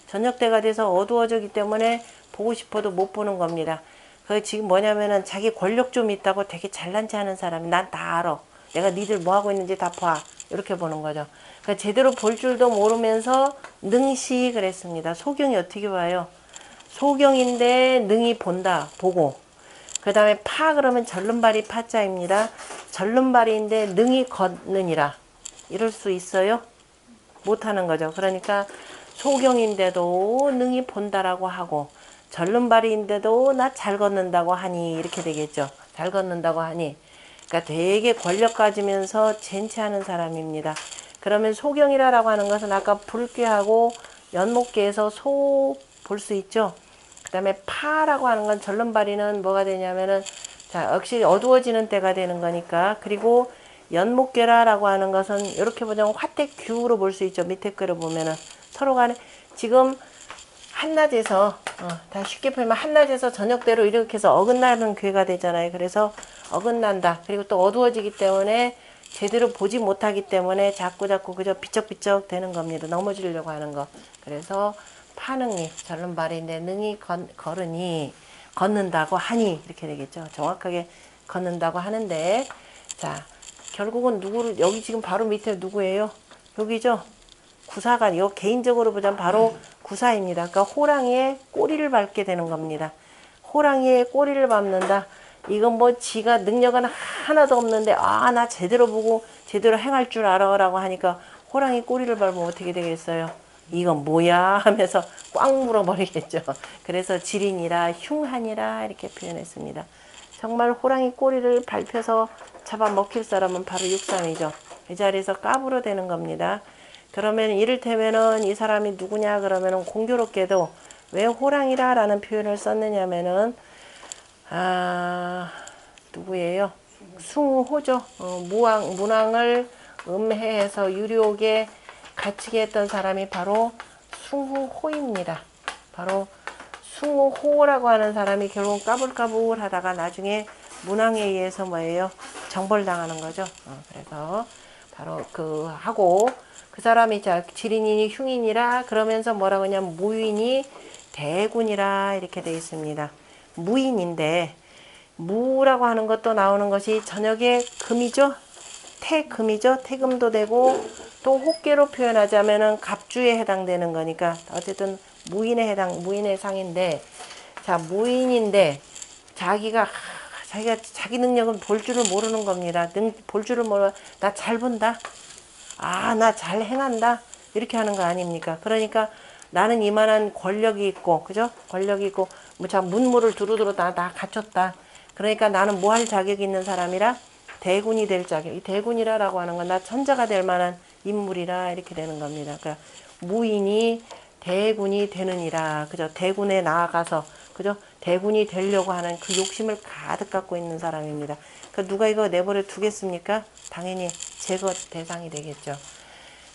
저녁 때가 돼서 어두워지기 때문에 보고 싶어도 못 보는 겁니다. 그 지금 뭐냐면은 자기 권력 좀 있다고 되게 잘난 체 하는 사람이 난 다 알아. 내가 니들 뭐 하고 있는지 다 봐. 이렇게 보는 거죠. 그러니까 제대로 볼 줄도 모르면서 능시 그랬습니다. 소경이 어떻게 봐요? 소경인데 능이 본다. 보고. 그 다음에 파 그러면 절름발이 파자입니다. 절름발인데 능이 걷느니라. 이럴 수 있어요? 못하는 거죠. 그러니까 소경인데도 능이 본다라고 하고, 절름발인데도 나 잘 걷는다고 하니, 이렇게 되겠죠. 잘 걷는다고 하니. 그러니까 되게 권력 가지면서 젠체하는 사람입니다. 그러면 소경이라고 하는 것은 아까 불교하고 연목계에서 소 볼 수 있죠. 그 다음에 파라고 하는 건 절름발이는 뭐가 되냐면은, 자, 역시 어두워지는 때가 되는 거니까. 그리고 연목계라고 하는 것은 이렇게 보자면 화택규로 볼 수 있죠. 밑에 거를 보면은 서로 간에 지금 한낮에서 다 쉽게 표현하면 한낮에서 저녁대로 이렇게 해서 어긋나는 괴가 되잖아요. 그래서 어긋난다. 그리고 또 어두워지기 때문에 제대로 보지 못하기 때문에 자꾸 그저 비쩍비쩍 되는 겁니다. 넘어지려고 하는 거. 그래서 파능이 절름발인데 능이 걸으니, 걷는다고 하니, 이렇게 되겠죠. 정확하게 걷는다고 하는데, 자, 결국은 누구를, 여기 지금 바로 밑에 누구예요? 여기죠. 구사가, 요 개인적으로 보자면 바로 구사입니다. 그러니까 호랑이의 꼬리를 밟게 되는 겁니다. 호랑이의 꼬리를 밟는다. 이건 뭐 지가 능력은 하나도 없는데, 아, 나 제대로 보고 제대로 행할 줄 알아 라고 하니까 호랑이 꼬리를 밟으면 어떻게 되겠어요? 이건 뭐야 하면서 꽉 물어버리겠죠. 그래서 지린이라 흉하니라 이렇게 표현했습니다. 정말 호랑이 꼬리를 밟혀서 잡아먹힐 사람은 바로 육삼이죠. 이 자리에서 까불어 대는 겁니다. 그러면 이를테면은 이 사람이 누구냐 그러면은 공교롭게도 왜 호랑이라 라는 표현을 썼느냐면은 누구예요? 숭호죠. 문왕을 음해해서 유료옥에 갇히게 했던 사람이 바로 숭호입니다. 바로 숭호라고 하는 사람이 결국 까불까불 하다가 나중에 문왕에 의해서 뭐예요? 정벌당하는 거죠. 그래서 바로 그 사람이 지린이니 흉인이라 그러면서 뭐라고 하냐면 무인이 대군이라 이렇게 되어 있습니다. 무인인데 무라고 하는 것도 나오는 것이 저녁에 금이죠. 태금이죠. 태금도 되고 또 혹계로 표현하자면은 갑주에 해당되는 거니까 어쨌든 무인의 상인데 자 무인인데 자기가 자기 능력은 볼 줄을 모르는 겁니다. 볼 줄을 몰라 나 잘 본다. 나 잘 행한다. 이렇게 하는 거 아닙니까? 그러니까 나는 이만한 권력이 있고 그죠? 권력이 있고 문무를 두루두루 다 갖췄다. 그러니까 나는 뭐 할 자격이 있는 사람이라 대군이 될 자격. 이 대군이라고 하는 건 나 천자가 될 만한 인물이라 이렇게 되는 겁니다. 그러니까 무인이 대군이 되느니라. 그죠? 대군에 나아가서 그죠? 대군이 되려고 하는 그 욕심을 가득 갖고 있는 사람입니다. 그러니까 누가 이거 내버려 두겠습니까? 당연히 제거 대상이 되겠죠.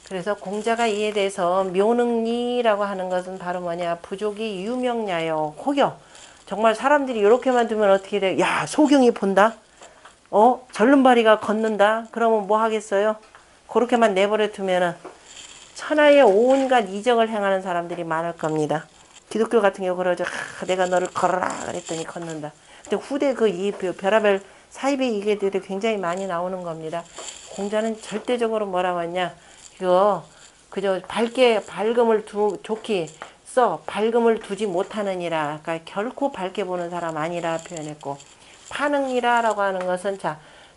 그래서 공자가 이에 대해서 묘능리라고 하는 것은 바로 뭐냐? 부족이 유명야여 혹여 정말 사람들이 이렇게만 두면 어떻게 돼요? 야 소경이 본다? 절름발이가 걷는다? 그러면 뭐 하겠어요? 그렇게만 내버려 두면은 천하의 온갖 이적을 행하는 사람들이 많을 겁니다. 기독교 같은 경우 그러죠. 내가 너를 걸어라 그랬더니 걷는다. 근데 후대 이 별하별 사이비 이게들이 굉장히 많이 나오는 겁니다. 공자는 절대적으로 뭐라고 했냐? 이거 그저 밝음을 좋게 써 밝음을 두지 못하느니라. 그러니까 결코 밝게 보는 사람 아니라 표현했고 파능이라라고 하는 것은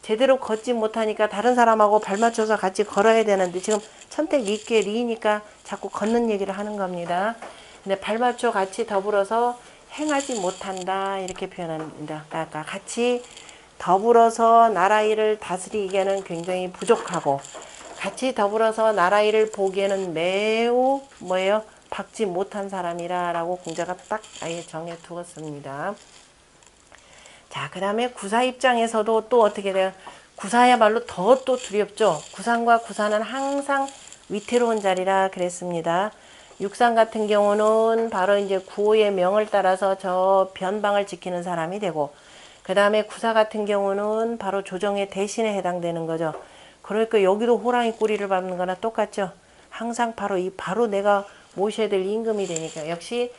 제대로 걷지 못하니까 다른 사람하고 발 맞춰서 같이 걸어야 되는데 지금 천택 있게 리니까 자꾸 걷는 얘기를 하는 겁니다. 근데 발 맞춰 같이 더불어서 행하지 못한다 이렇게 표현합니다. 그러니까 같이 더불어서 나라 일을 다스리기에는 굉장히 부족하고 같이 더불어서 나라 일을 보기에는 매우 뭐예요? 박지 못한 사람이라고 공자가 딱 아예 정해 두었습니다. 자, 그 다음에 구사 입장에서도 또 어떻게 돼요? 구사야말로 더 또 두렵죠. 구상과 구사는 항상 위태로운 자리라 그랬습니다. 육상 같은 경우는 바로 이제 구호의 명을 따라서 저 변방을 지키는 사람이 되고, 그 다음에 구사 같은 경우는 바로 조정의 대신에 해당되는 거죠. 그러니까 여기도 호랑이 꼬리를 밟는 거나 똑같죠. 항상 바로 내가 모셔야 될 임금이 되니까 역시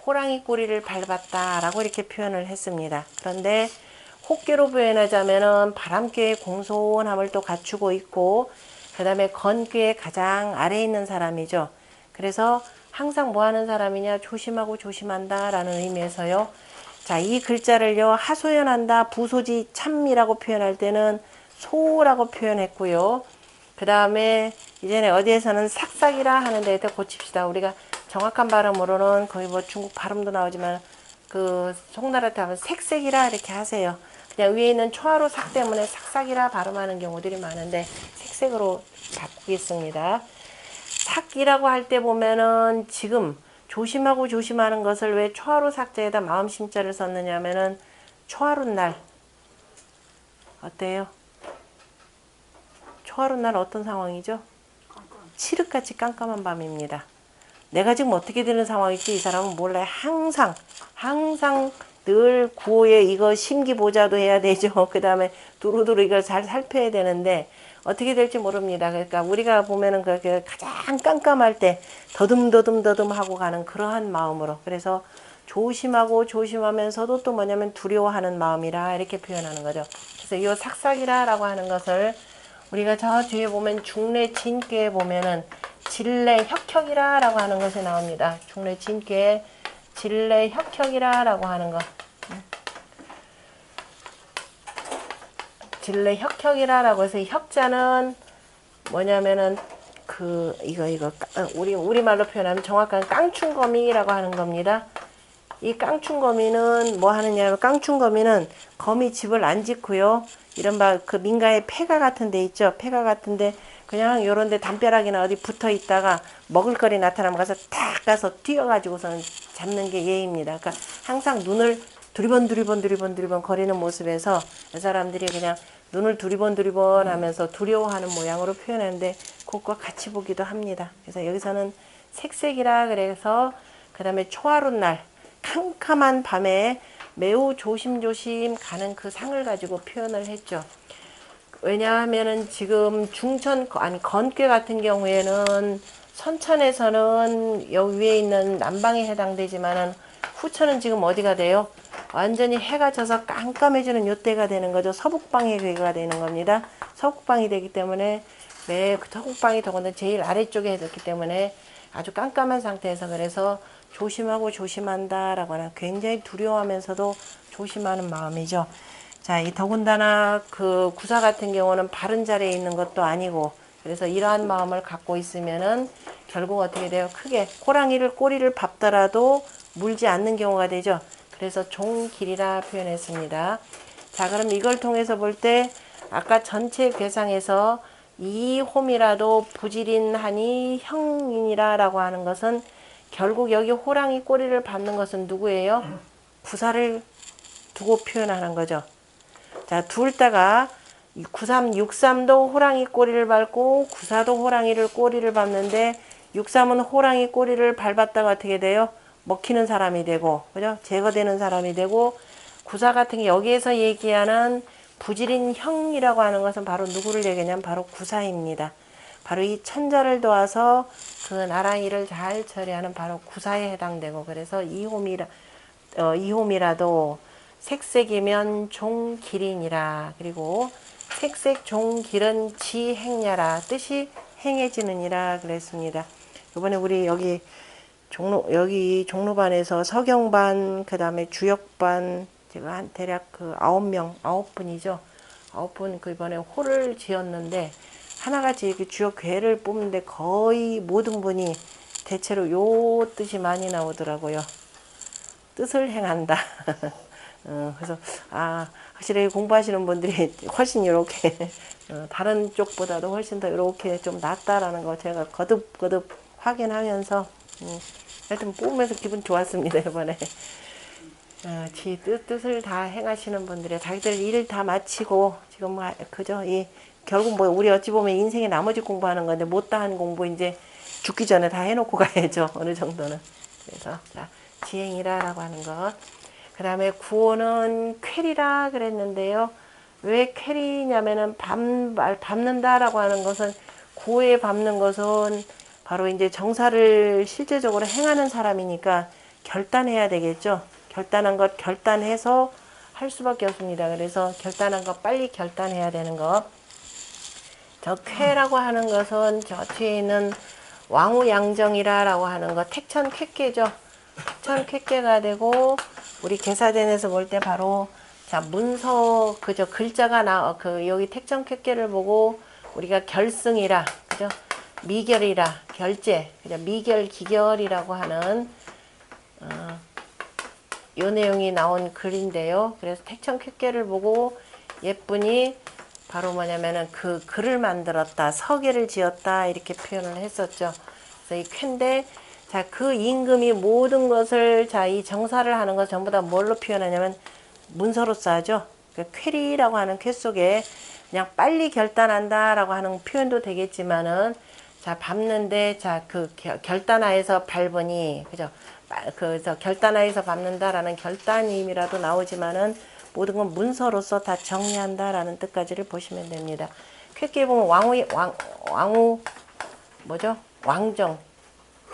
호랑이 꼬리를 밟았다라고 이렇게 표현을 했습니다. 그런데 혹계로 표현하자면은 바람꾀의 공손함을 또 갖추고 있고 그 다음에 건꾀의 가장 아래에 있는 사람이죠. 그래서 항상 뭐 하는 사람이냐? 조심하고 조심한다 라는 의미에서요. 자, 이 글자를요. 하소연한다, 부소지 참이라고 표현할 때는 소라고 표현했고요. 그 다음에 이제는 어디에서는 삭삭이라 하는 데에다 고칩시다. 우리가 정확한 발음으로는 거의 뭐 중국 발음도 나오지만 그 송나라한테 하면 색색이라 이렇게 하세요. 그냥 위에 있는 초하루 삭 때문에 삭삭이라 발음하는 경우들이 많은데 색색으로 바꾸겠습니다. 삭이라고 할 때 보면은 지금 조심하고 조심하는 것을 왜 초하루 삭자에다 마음심자를 썼느냐면은 초하룻날 어때요? 초하룻날 어떤 상황이죠? 칠흑같이 깜깜한 밤입니다. 내가 지금 어떻게 되는 상황일지 이 사람은 몰라요. 항상 늘 구호에 이거 심기보자도 해야 되죠. 그 다음에 두루두루 이걸 잘 살펴야 되는데 어떻게 될지 모릅니다. 그러니까 우리가 보면은 그렇게 가장 깜깜할 때 더듬 하고 가는 그러한 마음으로, 그래서 조심하고 조심하면서도 또 뭐냐면 두려워하는 마음이라 이렇게 표현하는 거죠. 그래서 이 삭삭이라라고 하는 것을 우리가 저 뒤에 보면 중래 진괴에 보면은 진례 혁혁이라라고 하는 것이 나옵니다. 중래 진괴에 진례 혁혁이라라고 하는 것. 진례 혁혁이라라고 해서 혁자는 뭐냐면은 우리말로 표현하면 정확한 깡충거미라고 하는 겁니다. 이 깡충거미는 뭐 하느냐면, 깡충거미는 거미 집을 안 짓고요. 이른바 그 민가의 폐가 같은 데 있죠. 폐가 같은데 그냥 요런 데 담벼락이나 어디 붙어 있다가 먹을거리 나타나면 가서 탁 가서 뛰어가지고서는 잡는 게 예입니다. 그러니까 항상 눈을 두리번 거리는 모습에서 이 사람들이 그냥 눈을 두리번 하면서 두려워하는 모양으로 표현하는데, 그것과 같이 보기도 합니다. 그래서 여기서는 색색이라 그래서, 그 다음에 초하룻 날 캄캄한 밤에 매우 조심조심 가는 그 상을 가지고 표현을 했죠. 왜냐하면은 지금 건괴 같은 경우에는 선천에서는 여기 위에 있는 남방에 해당되지만은 후천은 지금 어디가 돼요? 완전히 해가 져서 깜깜해지는 요때가 되는 거죠. 서북방의 괴가 되는 겁니다. 서북방이 되기 때문에 서북방이 더군다나 제일 아래쪽에 해졌기 때문에 아주 깜깜한 상태에서, 그래서 조심하고 조심한다라고 하는, 굉장히 두려워하면서도 조심하는 마음이죠. 자, 이 더군다나 그 구사 같은 경우는 바른 자리에 있는 것도 아니고, 그래서 이러한 마음을 갖고 있으면은 결국 어떻게 돼요? 크게 호랑이를 꼬리를 밟더라도 물지 않는 경우가 되죠. 그래서 종길이라 표현했습니다. 자, 그럼 이걸 통해서 볼 때 아까 전체 괴상에서 이 홈이라도 부지린하니 형이라라고 하는 것은 결국 여기 호랑이 꼬리를 밟는 것은 누구예요? 구사를 두고 표현하는 거죠. 자, 둘 다가 93, 63도 호랑이 꼬리를 밟고 94도 호랑이를 꼬리를 밟는데, 63은 호랑이 꼬리를 밟았다가 어떻게 돼요? 먹히는 사람이 되고, 그죠? 제거되는 사람이 되고, 94 같은 게 여기에서 얘기하는 부지린 형이라고 하는 것은 바로 누구를 얘기하냐면 바로 구사입니다. 바로 이 천자를 도와서 그 나라 일을 잘 처리하는 바로 구사에 해당되고, 그래서 이홈이라도 색색이면 종길이니라. 그리고 색색 종길은 지행야라. 뜻이 행해지느니라 그랬습니다. 이번에 우리 여기 종로반에서 서경반, 그 다음에 주역반, 제가 한 대략 그 9분이죠. 9분 그 이번에 홀을 지었는데, 하나같이 이렇게 주역 괴를 뽑는데 거의 모든 분이 대체로 요 뜻이 많이 나오더라고요. 뜻을 행한다. 그래서 확실히 공부하시는 분들이 훨씬 이렇게 다른 쪽보다도 훨씬 더 이렇게 좀 낫다라는 거 제가 거듭 확인하면서 하여튼 뽑으면서 기분 좋았습니다. 이번에 지 뜻을 다 행하시는 분들이 자기들 일을 다 마치고 지금 그죠? 결국 뭐 우리 어찌 보면 인생의 나머지 공부하는 건데 못다한 공부 이제 죽기 전에 다 해놓고 가야죠. 어느 정도는. 그래서 자, 지행이라라고 하는 것. 그 다음에 구호는 쾌리라 그랬는데요. 왜 쾌리냐면은 밟는다라고 하는 것은, 구호에 밟는 것은 바로 이제 정사를 실제적으로 행하는 사람이니까 결단해야 되겠죠. 결단한 것 결단해서 할 수밖에 없습니다. 그래서 결단한 것 빨리 결단해야 되는 것. 저 쾌라고 하는 것은 저 뒤에 있는 왕우양정이라고 하는 것, 택천쾌계죠. 택천쾌계가 되고, 우리 계사전에서 볼 때 바로 자 문서 그죠, 글자가 여기 택천쾌계를 보고 우리가 결승이라, 그죠, 미결이라, 결제, 그죠, 미결 기결이라고 하는 요 내용이 나온 글인데요. 그래서 택천쾌계를 보고 예쁘니 바로 뭐냐면은 그 글을 만들었다, 서계를 지었다, 이렇게 표현을 했었죠. 그래서 이 쾌인데, 자, 그 임금이 모든 것을, 자, 이 정사를 하는 것 전부 다 뭘로 표현하냐면 문서로써 하죠. 그 쾌리라고 하는 쾌 속에 그냥 빨리 결단한다라고 하는 표현도 되겠지만은, 자, 밟는데, 자, 그 결단하에서 밟으니, 그죠? 그래서 결단하에서 밟는다라는 결단임이라도 나오지만은 모든 건 문서로서 다 정리한다라는 뜻까지를 보시면 됩니다. 쾌께 보면 왕우 뭐죠? 왕정,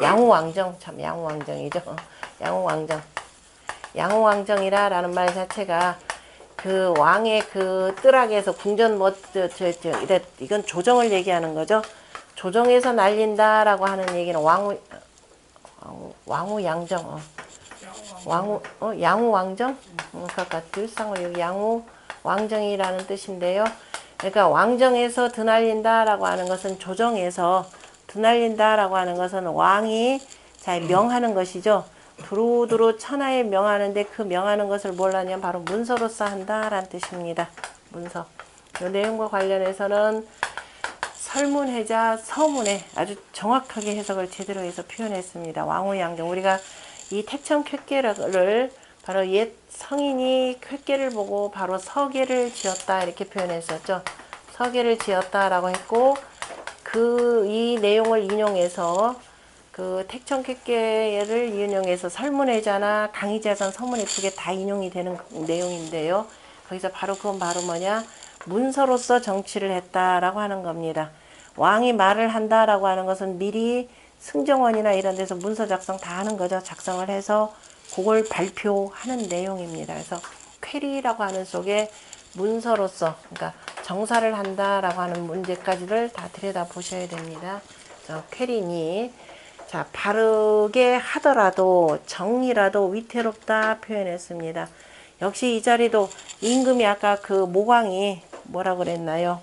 양우왕정, 참 양우왕정이죠. 양우왕정, 양우왕정이라라는 말 자체가 그 왕의 그 뜰악에서 궁전 이건 조정을 얘기하는 거죠. 조정에서 날린다라고 하는 얘기는 왕우양정, 양우왕정? 그러니까 들상을 여기 양우왕정이라는 뜻인데요. 그러니까 왕정에서 드날린다라고 하는 것은 조정에서 두날린다라고 하는 것은 왕이 자 명하는 것이죠. 두루두루 천하에 명하는데 그 명하는 것을 뭘 하냐면 바로 문서로서 한다라는 뜻입니다. 문서. 이 내용과 관련해서는 설문해자 서문에 아주 정확하게 해석을 제대로 해서 표현했습니다. 왕후양정. 우리가 이 태천쾌계를 바로 옛 성인이 쾌계를 보고 바로 서계를 지었다 이렇게 표현했었죠. 서계를 지었다라고 했고 이 내용을 인용해서 그 태천쾌계를 인용해서 설문해자나 강의자선 서문에 두 개 다 인용이 되는 내용인데요. 거기서 바로 그건 바로 뭐냐? 문서로서 정치를 했다라고 하는 겁니다. 왕이 말을 한다라고 하는 것은 미리 승정원이나 이런 데서 문서 작성 다 하는 거죠. 작성을 해서 그걸 발표하는 내용입니다. 그래서 쾌리라고 하는 속에 문서로서 그러니까 정사를 한다라고 하는 문제까지를 다 들여다 보셔야 됩니다. 쾌리니 자 바르게 하더라도 정이라도 위태롭다 표현했습니다. 역시 이 자리도 임금이 아까 그 모광이 뭐라고 그랬나요?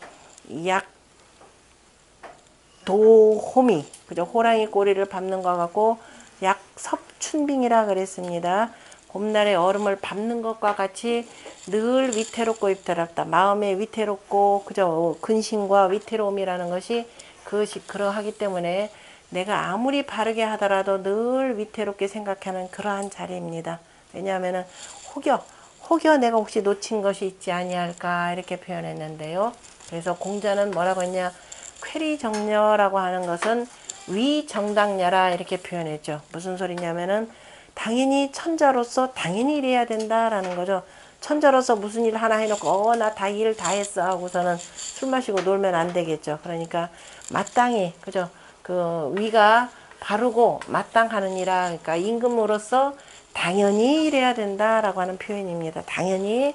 약도호미 그죠? 호랑이 꼬리를 밟는 것 같고 약섭춘빙이라 그랬습니다. 봄날에 얼음을 밟는 것과 같이 늘 위태롭고 위태롭다. 마음에 위태롭고 그죠? 근심과 위태로움이라는 것이 그것이 그러하기 때문에 내가 아무리 바르게 하더라도 늘 위태롭게 생각하는 그러한 자리입니다. 왜냐하면 혹여 내가 혹시 놓친 것이 있지 아니할까 이렇게 표현했는데요. 그래서 공자는 뭐라고 했냐? 쾌리정려라고 하는 것은 위정당녀라 이렇게 표현했죠. 무슨 소리냐면은 당연히 천자로서 당연히 이래야 된다라는 거죠. 천자로서 무슨 일 하나 해놓고 나 다 일 다 했어 하고서는 술 마시고 놀면 안 되겠죠. 그러니까 마땅히 그죠. 그 위가 바르고 마땅하느니라. 그러니까 임금으로서 당연히 이래야 된다라고 하는 표현입니다. 당연히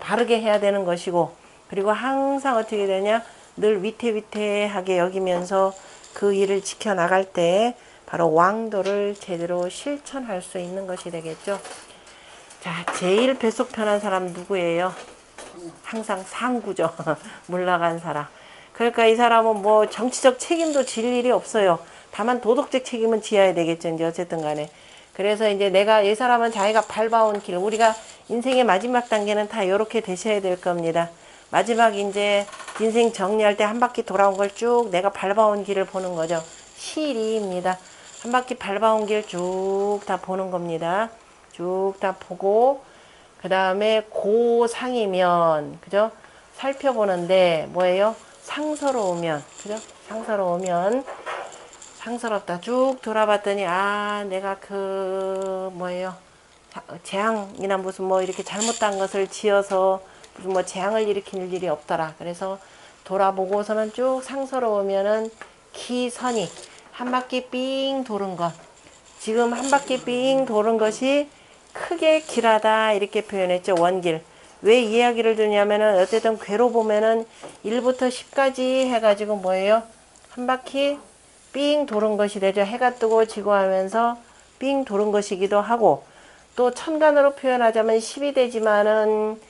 바르게 해야 되는 것이고 그리고 항상 어떻게 되냐 늘 위태위태하게 여기면서 그 일을 지켜나갈 때 바로 왕도를 제대로 실천할 수 있는 것이 되겠죠. 자, 제일 뱃속 편한 사람 누구예요? 항상 상구죠. 물러간 사람. 그러니까 이 사람은 뭐 정치적 책임도 질 일이 없어요. 다만 도덕적 책임은 지어야 되겠죠. 이제 어쨌든 간에. 그래서 이제 내가 이 사람은 자기가 밟아온 길, 우리가 인생의 마지막 단계는 다 이렇게 되셔야 될 겁니다. 마지막 이제 인생 정리할 때 한 바퀴 돌아온 걸 쭉 내가 밟아온 길을 보는 거죠. 시리입니다. 한 바퀴 밟아온 길 쭉 다 보는 겁니다. 쭉 다 보고 그 다음에 고상이면 그죠? 살펴보는데 뭐예요? 상서로우면 그죠? 상서로우면 상스럽다. 쭉 돌아봤더니 내가 그 뭐예요? 재앙이나 무슨 뭐 이렇게 잘못한 것을 지어서 무슨 뭐 재앙을 일으킬 일이 없더라. 그래서 돌아보고서는 쭉 상스러우면은 기선이 한 바퀴 삥 도는 것. 지금 한 바퀴 삥 도는 것이 크게 길하다 이렇게 표현했죠. 원길. 왜 이야기를 드냐면은 어쨌든 괴로 보면은 1부터 10까지 해가지고 뭐예요? 한 바퀴 삥 도는 것이 되죠. 해가 뜨고 지고 하면서 삥 도는 것이기도 하고 또 천간으로 표현하자면 10이 되지만은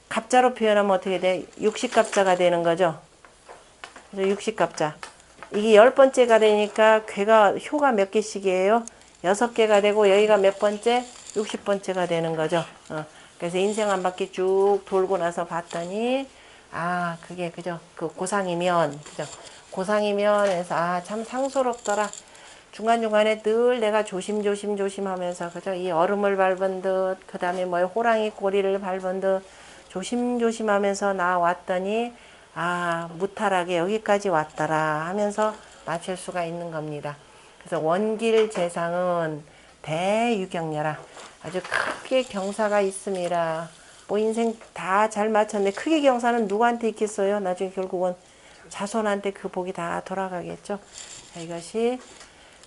갑자로 표현하면 어떻게 돼? 60갑자가 되는 거죠. 그래서 60갑자. 이게 10번째가 되니까 효가 몇 개씩이에요? 6개가 되고 여기가 몇 번째? 60번째가 되는 거죠. 그래서 인생 한 바퀴 쭉 돌고 나서 봤더니 그게 그죠. 그 고상이면 그죠. 고상이면 해서 참 상스럽더라. 중간중간에 늘 내가 조심 하면서 그죠. 이 얼음을 밟은 듯 그 다음에 뭐 호랑이 꼬리를 밟은 듯 조심 하면서 나왔더니 무탈하게 여기까지 왔더라 하면서 맞출 수가 있는 겁니다. 그래서 원길 재상은 대유경려라. 아주 크게 경사가 있습니다. 뭐 인생 다 잘 맞췄네. 크게 경사는 누구한테 있겠어요? 나중에 결국은 자손한테 그 복이 다 돌아가겠죠. 자, 이것이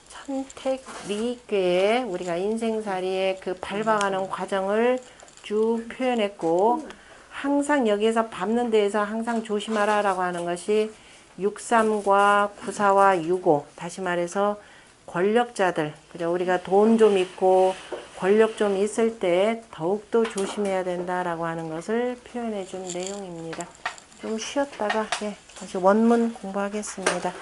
천택리괴의 우리가 인생살이의 그 밟아가는 과정을 쭉 표현했고 항상 여기에서 밟는 데에서 항상 조심하라 라고 하는 것이 63과 94와 65 다시 말해서 권력자들 그죠? 우리가 돈 좀 있고 권력 좀 있을 때 더욱더 조심해야 된다라고 하는 것을 표현해 준 내용입니다. 좀 쉬었다가 다시 원문 공부하겠습니다.